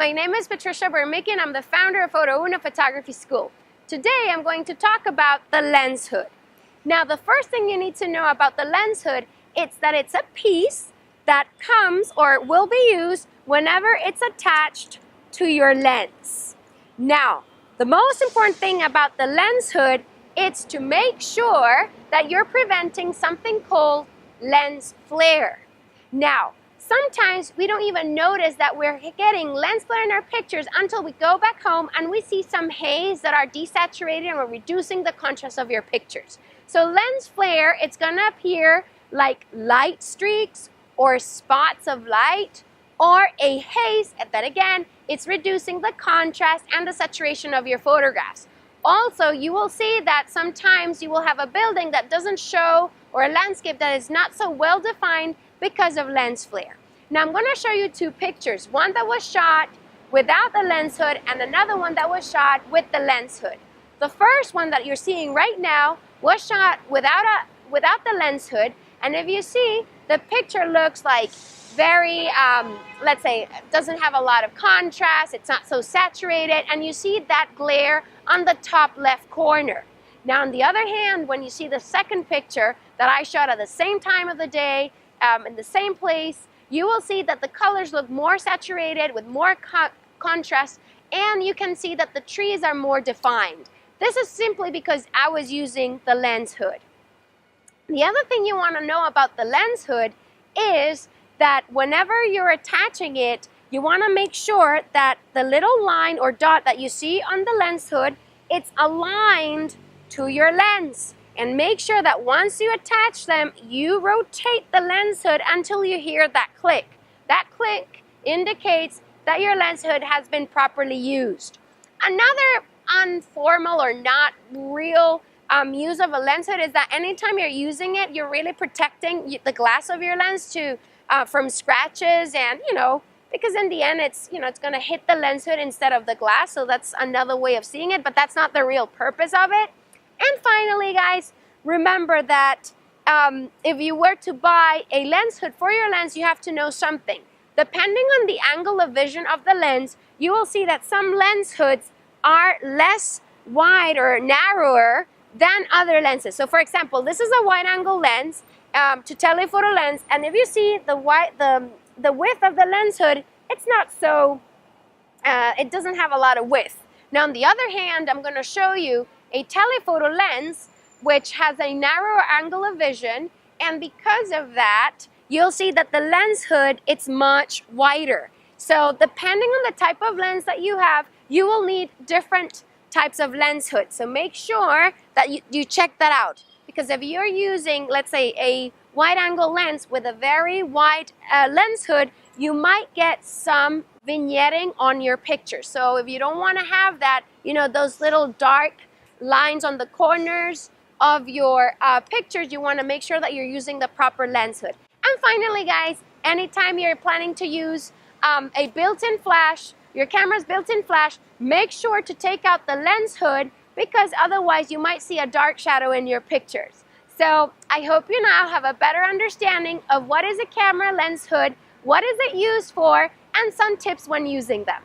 my name is Patricia Bermick and I'm the founder of Photo Una Photography School. Today I'm going to talk about the lens hood. Now the first thing you need to know about the lens hood is that it's a piece that comes or will be used whenever it's attached to your lens. Now the most important thing about the lens hood is to make sure that you're preventing something called lens flare. Now sometimes we don't even notice that we're getting lens flare in our pictures until we go back home and we see some haze that are desaturating or reducing the contrast of your pictures. So lens flare, it's gonna appear like light streaks or spots of light or a haze that again, it's reducing the contrast and the saturation of your photographs. Also, you will see that sometimes you will have a building that doesn't show or a landscape that is not so well defined because of lens flare. Now I'm going to show you two pictures, one that was shot without the lens hood and another one that was shot with the lens hood. The first one that you're seeing right now was shot without the lens hood, and if you see, the picture looks like very, let's say, doesn't have a lot of contrast, it's not so saturated, and you see that glare on the top left corner. Now on the other hand, when you see the second picture that I shot at the same time of the day, in the same place, you will see that the colors look more saturated with more contrast, and you can see that the trees are more defined. This is simply because I was using the lens hood. The other thing you want to know about the lens hood is that whenever you're attaching it, you want to make sure that the little line or dot that you see on the lens hood, it's aligned to your lens. And make sure that once you attach them, you rotate the lens hood until you hear that click. That click indicates that your lens hood has been properly used. Another informal or not real use of a lens hood is that anytime you're using it, you're really protecting the glass of your lens from scratches, and because in the end it's going to hit the lens hood instead of the glass, so that's another way of seeing it, but that's not the real purpose of it. And finally, guys, remember that if you were to buy a lens hood for your lens, you have to know something. Depending on the angle of vision of the lens, you will see that some lens hoods are less wide or narrower than other lenses. So for example, this is a wide angle lens to telephoto lens, and if you see the width of the lens hood, it's not so, it doesn't have a lot of width. Now on the other hand, I'm going to show you a telephoto lens which has a narrower angle of vision, and because of that you'll see that the lens hood, it's much wider. So depending on the type of lens that you have, you will need different types of lens hoods. So make sure that you check that out, because if you're using, let's say, a wide angle lens with a very wide lens hood, you might get some vignetting on your picture. So if you don't want to have that, those little dark lines on the corners of your pictures, you want to make sure that you're using the proper lens hood. And finally, guys, anytime you're planning to use a built-in flash, your camera's built-in flash, make sure to take out the lens hood, because otherwise you might see a dark shadow in your pictures. So I hope you now have a better understanding of what is a camera lens hood, what is it used for, and some tips when using them.